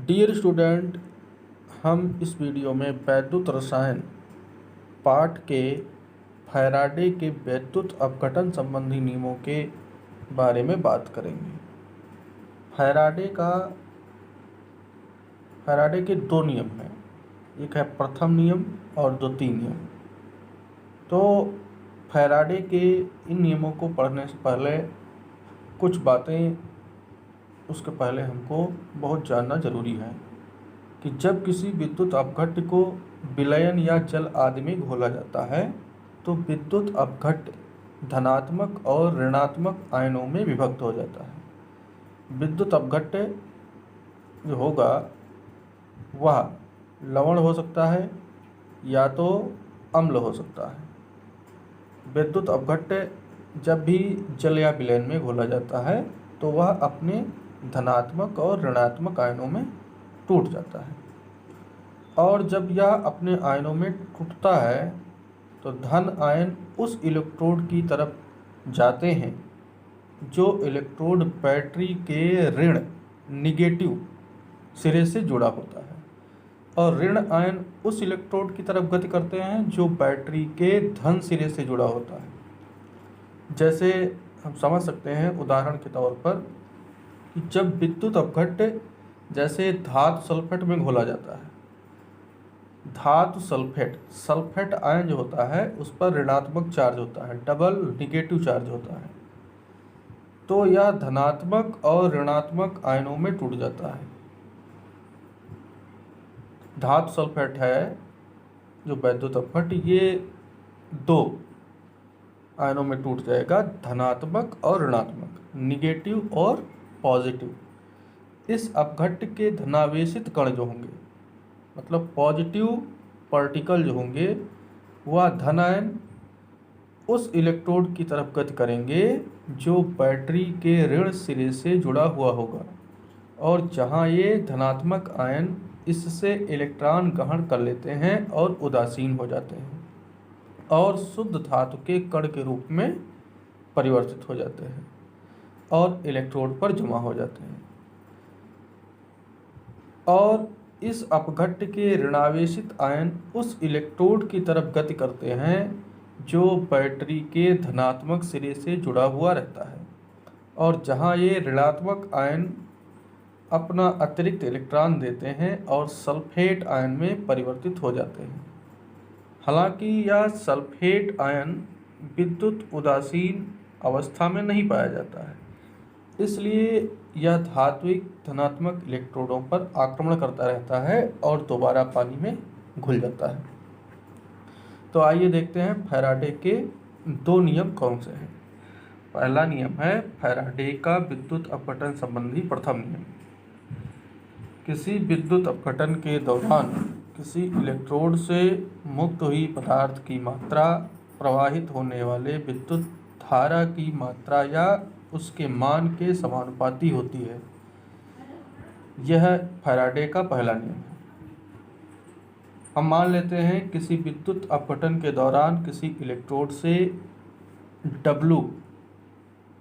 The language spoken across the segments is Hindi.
डियर स्टूडेंट, हम इस वीडियो में वैद्युत रसायन पाठ के फैराडे के वैद्युत अपघटन संबंधी नियमों के बारे में बात करेंगे। फैराडे के दो नियम हैं, एक है प्रथम नियम और द्वितीय नियम। तो फैराडे के इन नियमों को पढ़ने से पहले कुछ बातें उसके पहले हमको बहुत जानना जरूरी है कि जब किसी विद्युत अपघट्य को विलयन या जल आदि में घोला जाता है तो विद्युत अपघट्य धनात्मक और ऋणात्मक आयनों में विभक्त हो जाता है। विद्युत अपघट्य जो होगा वह लवण हो सकता है या तो अम्ल हो सकता है। विद्युत अपघट्य जब भी जल या विलयन में घोला जाता है तो वह अपने धनात्मक और ऋणात्मक आयनों में टूट जाता है, और जब यह अपने आयनों में टूटता है तो धन आयन उस इलेक्ट्रोड की तरफ जाते हैं जो इलेक्ट्रोड बैटरी के ऋण निगेटिव सिरे से जुड़ा होता है, और ऋण आयन उस इलेक्ट्रोड की तरफ गति करते हैं जो बैटरी के धन सिरे से जुड़ा होता है। जैसे हम समझ सकते हैं उदाहरण के तौर पर कि जब विद्युत अपघट्य जैसे धातु सल्फेट में घोला जाता है, धातु सल्फेट आयन जो होता है उस पर ऋणात्मक चार्ज होता है, डबल निगेटिव चार्ज होता है, तो यह धनात्मक और ऋणात्मक आयनों में टूट जाता है। धातु सल्फेट है जो वैद्युत अपघट्य, ये दो आयनों में टूट जाएगा, धनात्मक और ऋणात्मक, निगेटिव और पॉजिटिव। इस अपघट्य के धनावेशित कण जो होंगे, मतलब पॉजिटिव पार्टिकल जो होंगे, वह धन आयन उस इलेक्ट्रोड की तरफ गति करेंगे जो बैटरी के ऋण सिरे से जुड़ा हुआ होगा, और जहां ये धनात्मक आयन इससे इलेक्ट्रॉन ग्रहण कर लेते हैं और उदासीन हो जाते हैं और शुद्ध धातु के कण के रूप में परिवर्तित हो जाते हैं और इलेक्ट्रोड पर जमा हो जाते हैं। और इस अपघट्य के ऋणावेशित आयन उस इलेक्ट्रोड की तरफ गति करते हैं जो बैटरी के धनात्मक सिरे से जुड़ा हुआ रहता है, और जहां ये ऋणात्मक आयन अपना अतिरिक्त इलेक्ट्रॉन देते हैं और सल्फेट आयन में परिवर्तित हो जाते हैं। हालांकि यह सल्फेट आयन विद्युत उदासीन अवस्था में नहीं पाया जाता है, इसलिए यह धात्विक धनात्मक इलेक्ट्रोडों पर आक्रमण करता रहता है और दोबारा पानी में घुल जाता है। तो आइए देखते हैं फैराडे के दो नियम कौन से हैं। पहला नियम है फैराडे का विद्युत अपघटन संबंधी प्रथम नियम। किसी विद्युत अपघटन के दौरान किसी इलेक्ट्रोड से मुक्त हुई पदार्थ की मात्रा प्रवाहित होने वाले विद्युत धारा की मात्रा या उसके मान के समानुपाती होती है। यह फैराडे का पहला नियम है। हम मान लेते हैं किसी विद्युत अपघटन के दौरान किसी इलेक्ट्रोड से W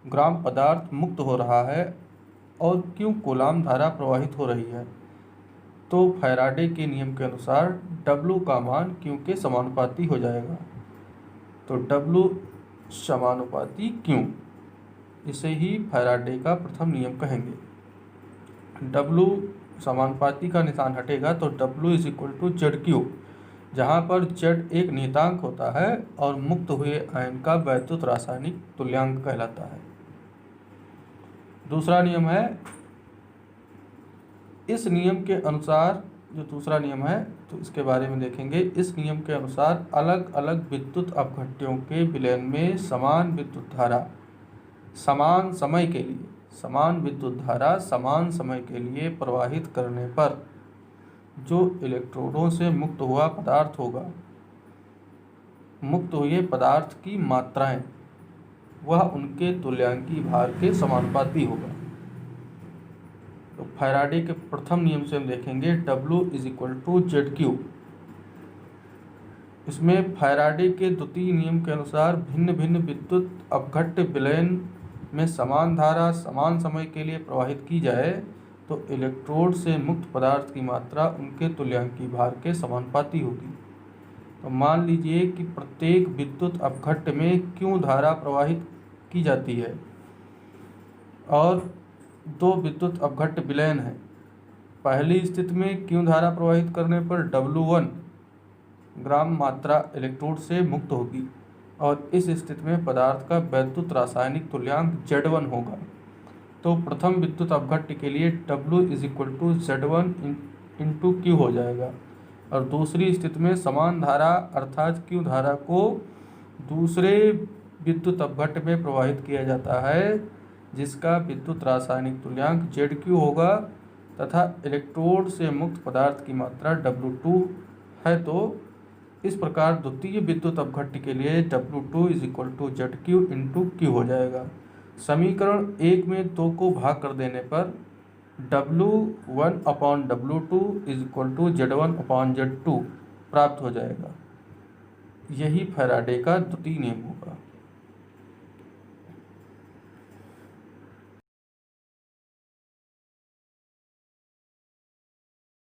ग्राम पदार्थ मुक्त हो रहा है और Q कूलाम धारा प्रवाहित हो रही है, तो फैराडे के नियम के अनुसार W का मान Q के समानुपाती हो जाएगा। तो W समानुपाती Q, इसे ही फैराडे का प्रथम नियम कहेंगे। W समानुपाती का निशान हटेगा तो W = ZQ, जहाँ पर Z एक नियतांक होता है और मुक्त हुए आयन का वैद्युत रासायनिक तुल्यांक कहलाता है। दूसरा नियम है, इस नियम के अनुसार जो दूसरा नियम है तो इसके बारे में देखेंगे। इस नियम के अनुसार अलग अलग विद्युत अपघट्यों के विलयन में समान विद्युत धारा समान समय के लिए प्रवाहित करने पर जो इलेक्ट्रोडों से मुक्त हुआ पदार्थ होगा, मुक्त हुए पदार्थ की मात्राएं, वह उनके तुल्यांकी भार के समानुपाती होगा। तो फैराडे के प्रथम नियम से हम देखेंगे W = ZQ। इसमें फैराडे के द्वितीय नियम के अनुसार भिन्न भिन्न विद्युत अपघट्य विलयन में समान धारा समान समय के लिए प्रवाहित की जाए तो इलेक्ट्रोड से मुक्त पदार्थ की मात्रा उनके तुल्यांकी भार के समानुपाती होगी। तो मान लीजिए कि प्रत्येक विद्युत अपघट्ट में क्यू धारा प्रवाहित की जाती है और दो विद्युत अपघट्ट विलयन है। पहली स्थिति में क्यू धारा प्रवाहित करने पर W1 ग्राम मात्रा इलेक्ट्रोड से मुक्त होगी और इस स्थिति में पदार्थ का वैद्युत रासायनिक तुल्यांक Z1 होगा। तो प्रथम विद्युत अपघट्ट के लिए W = Z1 इंटू Q हो जाएगा और दूसरी स्थिति में समान धारा अर्थात Q धारा को दूसरे विद्युत अपघट्ट में प्रवाहित किया जाता है जिसका विद्युत रासायनिक तुल्यांक ZQ होगा तथा इलेक्ट्रोड से मुक्त पदार्थ की मात्रा W2 है। तो इस प्रकार द्वितीय विद्युत अपघट्ट के लिए W2 = ZQ इंटू Q हो जाएगा। समीकरण 1 में 2 को भाग कर देने पर W1/W2 = Z1/Z2 प्राप्त हो जाएगा। यही फैराडे का द्वितीय नियम होगा।